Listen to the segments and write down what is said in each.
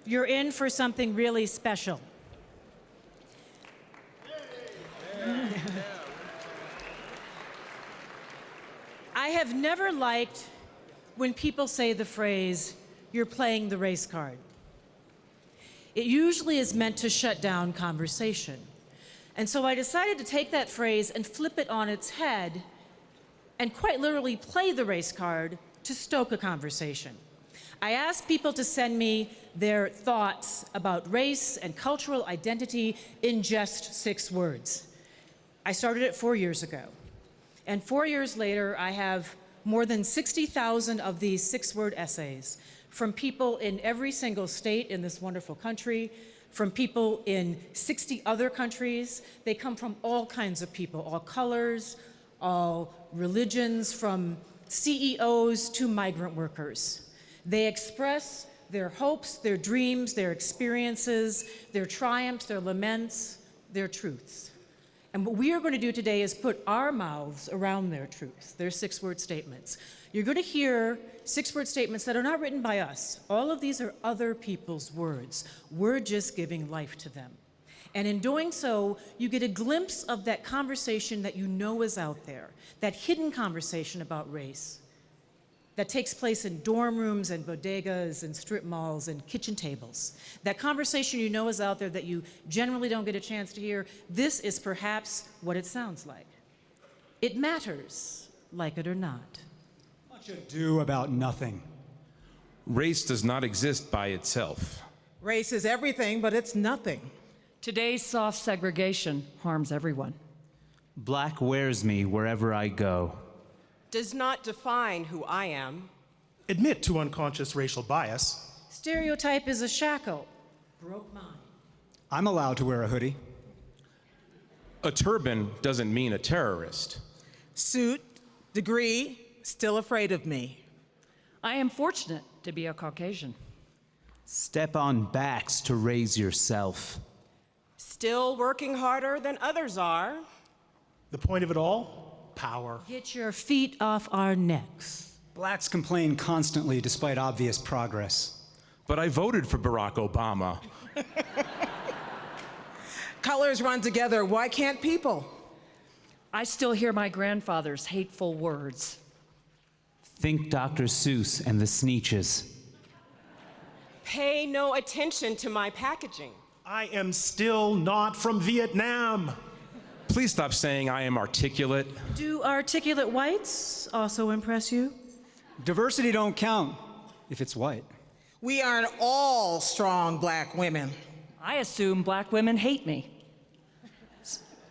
You're in for something really special. I have never liked when people say the phrase, "You're playing the race card." It usually is meant to shut down conversation. And so I decided to take that phrase and flip it on its head and quite literally play the race card to stoke a conversation. I asked people to send me their thoughts about race and cultural identity in just 6 words. I started it 4 years ago. And 4 years later, I have more than 60,000 of these 6-word essays from people in every single state in this wonderful country, from people in 60 other countries. They come from all kinds of people, all colors, all religions, from CEOs to migrant workers. They express their hopes, their dreams, their experiences, their triumphs, their laments, their truths. And what we are going to do today is put our mouths around their truths, their 6-word statements. You're going to hear 6-word statements that are not written by us. All of these are other people's words. We're just giving life to them. And in doing so, you get a glimpse of that conversation that you know is out there, that hidden conversation about race that takes place in dorm rooms and bodegas and strip malls and kitchen tables. That conversation you know is out there that you generally don't get a chance to hear. This is perhaps what it sounds like. It matters, like it or not. Much ado about nothing. Race does not exist by itself. Race is everything, but it's nothing. Today's soft segregation harms everyone. Black wears me wherever I go. Does not define who I am. Admit to unconscious racial bias. Stereotype is a shackle. Broke mine. I'm allowed to wear a hoodie. A turban doesn't mean a terrorist. Suit, degree, still afraid of me. I am fortunate to be a Caucasian. Step on backs to raise yourself. Still working harder than others are. The point of it all? Power. Get your feet off our necks. Blacks complain constantly despite obvious progress. But I voted for Barack Obama. Colors run together. Why can't people? I still hear my grandfather's hateful words. Think Dr. Seuss and the Sneetches. Pay no attention to my packaging. I am still not from Vietnam. Please stop saying I am articulate. Do articulate whites also impress you? Diversity don't count if it's white. We aren't all strong black women. I assume black women hate me.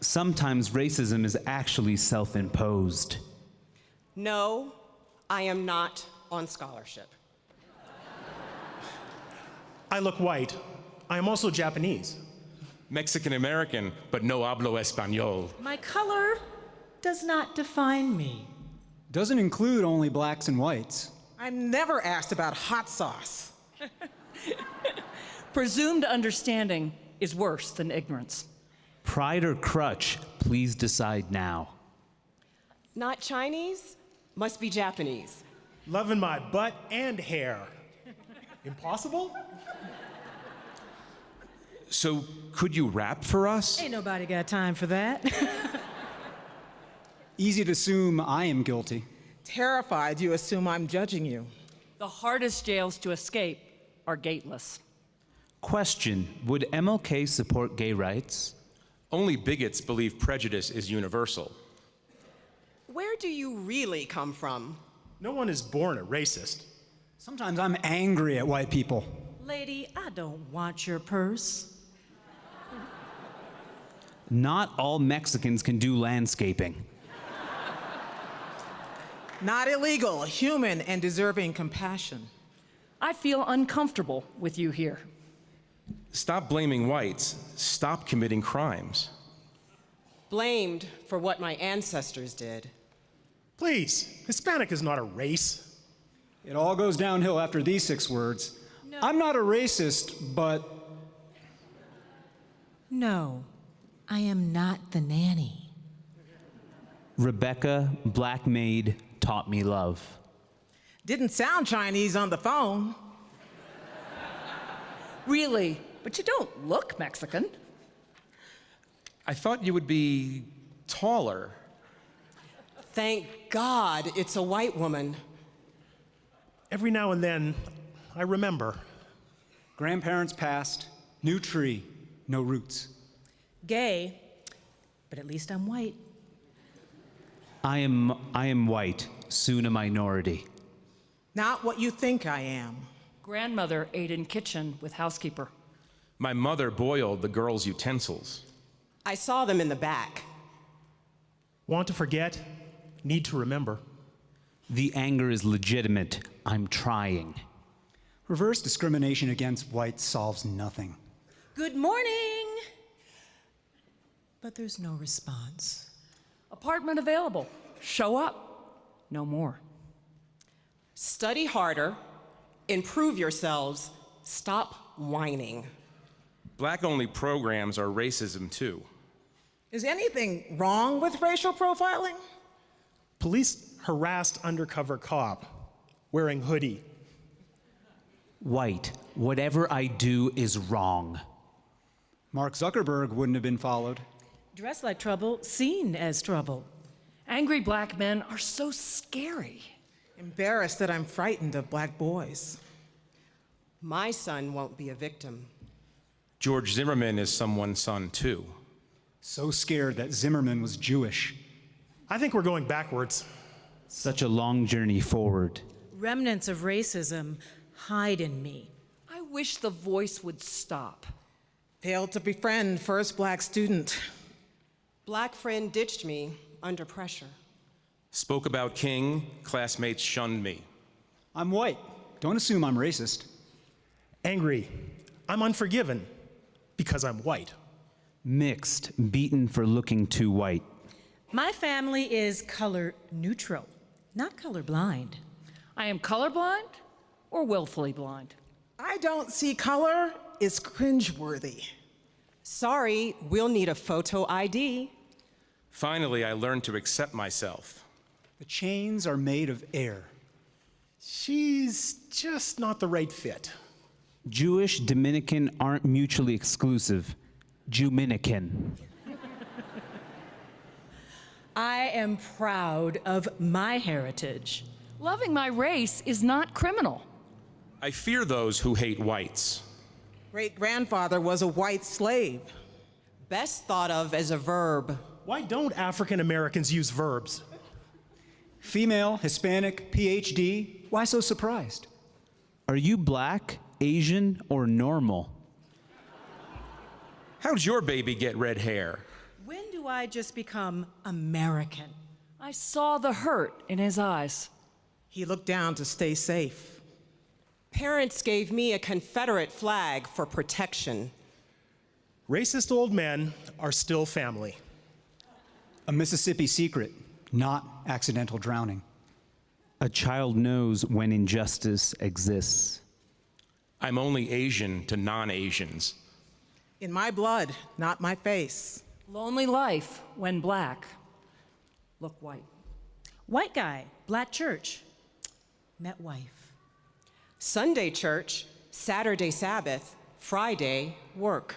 Sometimes racism is actually self-imposed. No, I am not on scholarship. I look white. I am also Japanese. Mexican-American, but no hablo español. My color does not define me. Doesn't include only blacks and whites. I'm never asked about hot sauce. Presumed understanding is worse than ignorance. Pride or crutch, please decide now. Not Chinese, must be Japanese. Loving my butt and hair. Impossible? So could you rap for us? Ain't nobody got time for that. Easy to assume I am guilty. Terrified you assume I'm judging you. The hardest jails to escape are gateless. Question, would MLK support gay rights? Only bigots believe prejudice is universal. Where do you really come from? No one is born a racist. Sometimes I'm angry at white people. Lady, I don't want your purse. Not all Mexicans can do landscaping. Not illegal, human, and deserving compassion. I feel uncomfortable with you here. Stop blaming whites. Stop committing crimes. Blamed for what my ancestors did. Please, Hispanic is not a race. It all goes downhill after these 6 words. No. I'm not a racist, but... No, I am not the nanny. Rebecca, black maid, taught me love. Didn't sound Chinese on the phone. Really? But you don't look Mexican. I thought you would be taller. Thank God it's a white woman. Every now and then, I remember. Grandparents passed, new tree, no roots. Gay, but at least I'm white. I am white, soon a minority. Not what you think I am. Grandmother ate in kitchen with housekeeper. My mother boiled the girls' utensils. I saw them in the back. Want to forget, need to remember. The anger is legitimate. I'm trying. Reverse discrimination against whites solves nothing. Good morning! But there's no response. Apartment available. Show up. No more. Study harder, improve yourselves, stop whining. Black-only programs are racism too. Is anything wrong with racial profiling? Police harassed undercover cop wearing hoodie. White, whatever I do is wrong. Mark Zuckerberg wouldn't have been followed. Dressed like trouble, seen as trouble. Angry black men are so scary. Embarrassed that I'm frightened of black boys. My son won't be a victim. George Zimmerman is someone's son too. So scared that Zimmerman was Jewish. I think we're going backwards. Such a long journey forward. Remnants of racism hide in me. I wish the voice would stop. Failed to befriend first black student. Black friend ditched me under pressure. Spoke about King, classmates shunned me. I'm white. Don't assume I'm racist. Angry, I'm unforgiven because I'm white. Mixed, beaten for looking too white. My family is color neutral, not color blind. I am colorblind or willfully blind. I don't see color is cringeworthy. Sorry, we'll need a photo ID. Finally, I learned to accept myself. The chains are made of air. She's just not the right fit. Jewish, Dominican aren't mutually exclusive. Juminican. I am proud of my heritage. Loving my race is not criminal. I fear those who hate whites. Great-grandfather was a white slave. Best thought of as a verb. Why don't African Americans use verbs? Female, Hispanic, PhD. Why so surprised? Are you black, Asian, or normal? How'd your baby get red hair? When do I just become American? I saw the hurt in his eyes. He looked down to stay safe. Parents gave me a Confederate flag for protection. Racist old men are still family. A Mississippi secret, not accidental drowning. A child knows when injustice exists. I'm only Asian to non-Asians. In my blood, not my face. Lonely life when black. Look white. White guy, black church, met wife. Sunday church, Saturday Sabbath, Friday work.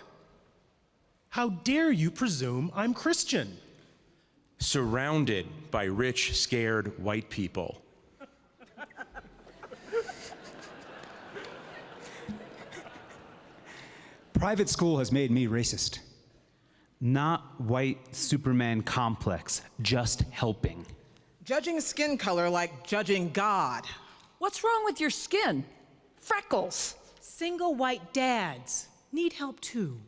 How dare you presume I'm Christian? Surrounded by rich, scared white people. Private school has made me racist. Not white Superman complex, just helping. Judging skin color like judging God. What's wrong with your skin? Freckles. Single white dads need help too.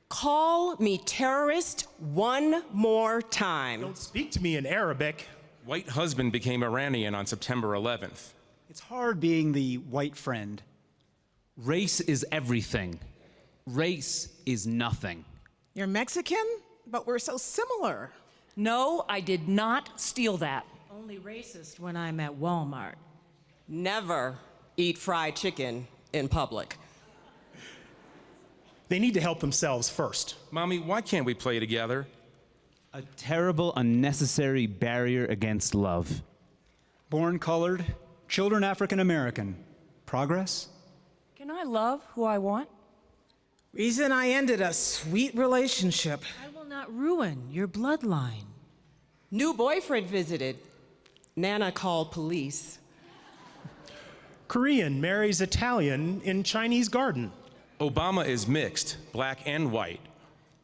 Call me terrorist one more time. Don't speak to me in Arabic. White husband became Iranian on September 11th. It's hard being the white friend. Race is everything. Race is nothing. You're Mexican, but we're so similar. No, I did not steal that. Only racist when I'm at Walmart. Never eat fried chicken in public. They need to help themselves first. Mommy, why can't we play together? A terrible, unnecessary barrier against love. Born colored, children African American. Progress? Can I love who I want? Reason I ended a sweet relationship. I will not ruin your bloodline. New boyfriend visited. Nana called police. Korean marries Italian in Chinese garden. Obama is mixed, black and white.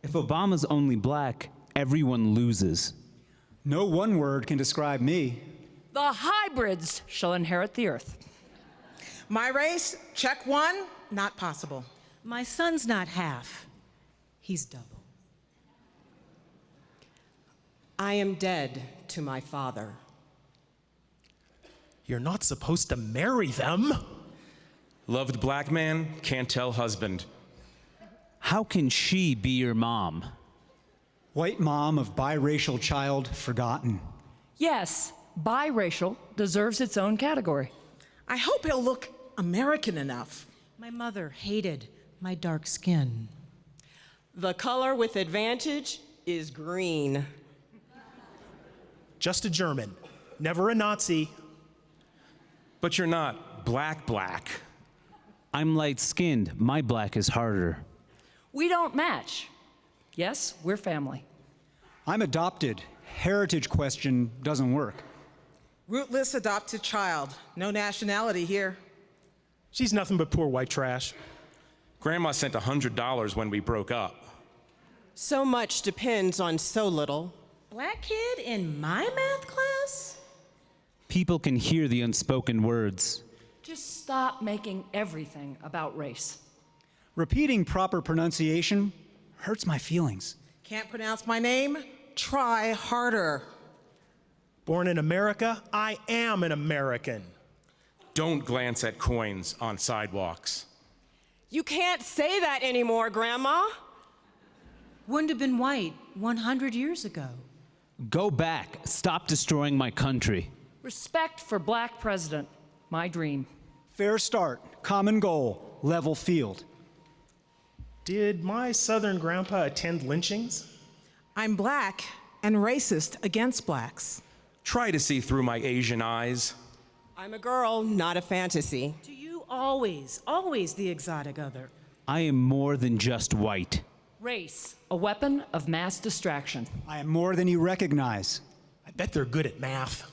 If Obama's only black, everyone loses. No one word can describe me. The hybrids shall inherit the earth. My race, check one, not possible. My son's not half, he's double. I am dead to my father. You're not supposed to marry them. Loved black man, can't tell husband. How can she be your mom? White mom of biracial child forgotten. Yes, biracial deserves its own category. I hope he'll look American enough. My mother hated my dark skin. The color with advantage is green. Just a German, never a Nazi. But you're not black. I'm light-skinned. My black is harder. We don't match. Yes, we're family. I'm adopted. Heritage question doesn't work. Rootless adopted child, no nationality here. She's nothing but poor white trash. Grandma sent $100 when we broke up. So much depends on so little. Black kid in my math class? People can hear the unspoken words. Just stop making everything about race. Repeating proper pronunciation hurts my feelings. Can't pronounce my name? Try harder. Born in America, I am an American. Don't glance at coins on sidewalks. You can't say that anymore, Grandma. Wouldn't have been white 100 years ago. Go back. Stop destroying my country. Respect for black president, my dream. Fair start, common goal, level field. Did my Southern grandpa attend lynchings? I'm black and racist against blacks. Try to see through my Asian eyes. I'm a girl, not a fantasy. To you, always the exotic other. I am more than just white. Race, a weapon of mass distraction. I am more than you recognize. I bet they're good at math.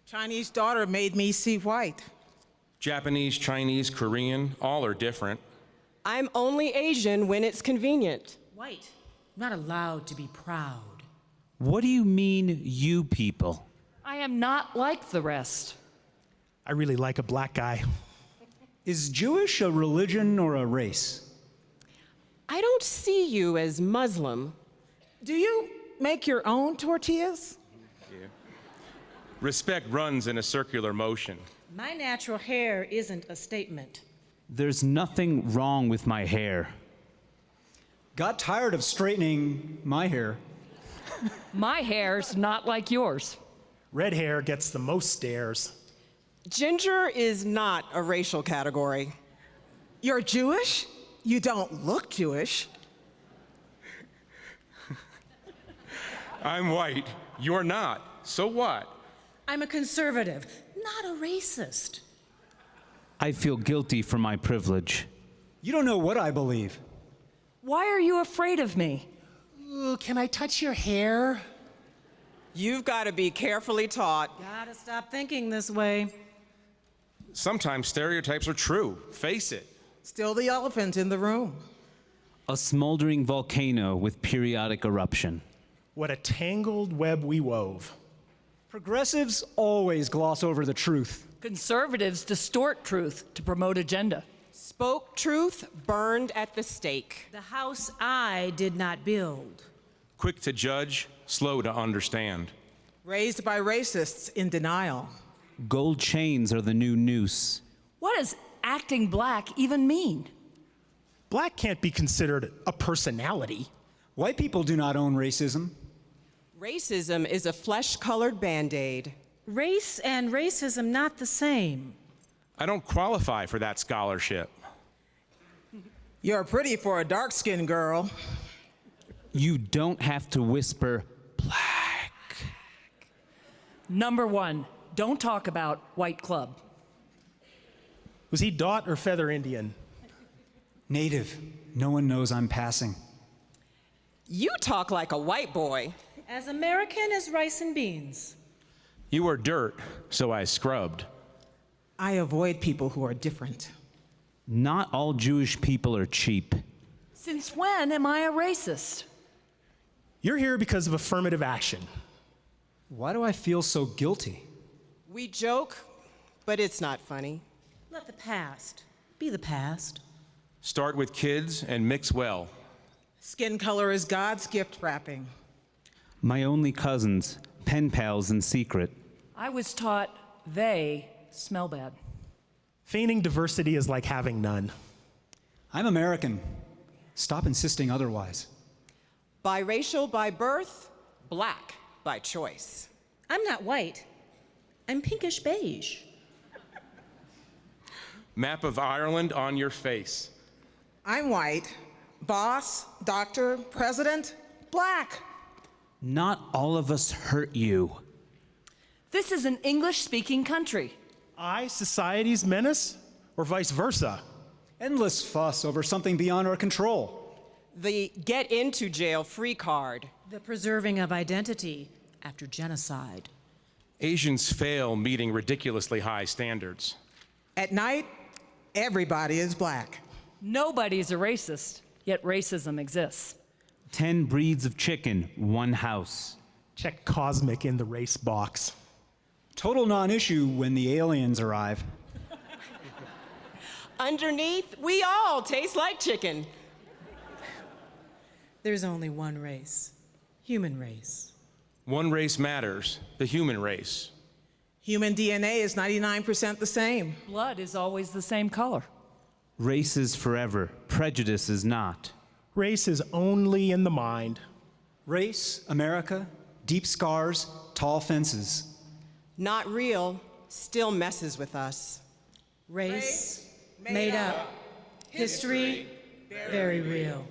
Chinese daughter made me see white. Japanese, Chinese, Korean, all are different. I'm only Asian when it's convenient. White, not allowed to be proud. What do you mean, you people? I am not like the rest. I really like a black guy. Is Jewish a religion or a race? I don't see you as Muslim. Do you make your own tortillas? Respect runs in a circular motion. My natural hair isn't a statement. There's nothing wrong with my hair. Got tired of straightening my hair. My hair's not like yours. Red hair gets the most stares. Ginger is not a racial category. You're Jewish? You don't look Jewish. I'm white. You're not. So what? I'm a conservative, not a racist. I feel guilty for my privilege. You don't know what I believe. Why are you afraid of me? Ooh, can I touch your hair? You've got to be carefully taught. Gotta stop thinking this way. Sometimes stereotypes are true. Face it. Still the elephant in the room. A smoldering volcano with periodic eruption. What a tangled web we wove. Progressives always gloss over the truth. Conservatives distort truth to promote agenda. Spoke truth, burned at the stake. The house I did not build. Quick to judge, slow to understand. Raised by racists in denial. Gold chains are the new noose. What does acting black even mean? Black can't be considered a personality. White people do not own racism. Racism is a flesh-colored Band-Aid. Race and racism not the same. I don't qualify for that scholarship. You're pretty for a dark-skinned girl. You don't have to whisper, black. Number one, don't talk about White Club. Was he Dot or Feather Indian? Native. No one knows I'm passing. You talk like a white boy. As American as rice and beans. You were dirt, so I scrubbed. I avoid people who are different. Not all Jewish people are cheap. Since when am I a racist? You're here because of affirmative action. Why do I feel so guilty? We joke, but it's not funny. Let the past be the past. Start with kids and mix well. Skin color is God's gift wrapping. My only cousins, pen pals in secret. I was taught they smell bad. Feigning diversity is like having none. I'm American. Stop insisting otherwise. Biracial by birth, black by choice. I'm not white. I'm pinkish beige. Map of Ireland on your face. I'm white. Boss, doctor, president, black. Not all of us hurt you. This is an English-speaking country. I society's menace, or vice versa? Endless fuss over something beyond our control. The get into jail free card. The preserving of identity after genocide. Asians fail meeting ridiculously high standards. At night, everybody is black. Nobody's a racist, yet racism exists. 10 breeds of chicken, one house. Check cosmic in the race box. Total non-issue when the aliens arrive. Underneath, we all taste like chicken. There's only one race. Human race. One race matters, the human race. Human DNA is 99% the same. Blood is always the same color. Race is forever, prejudice is not. Race is only in the mind. Race, America, deep scars, tall fences. Not real, still messes with us. Race, made up. History, very real.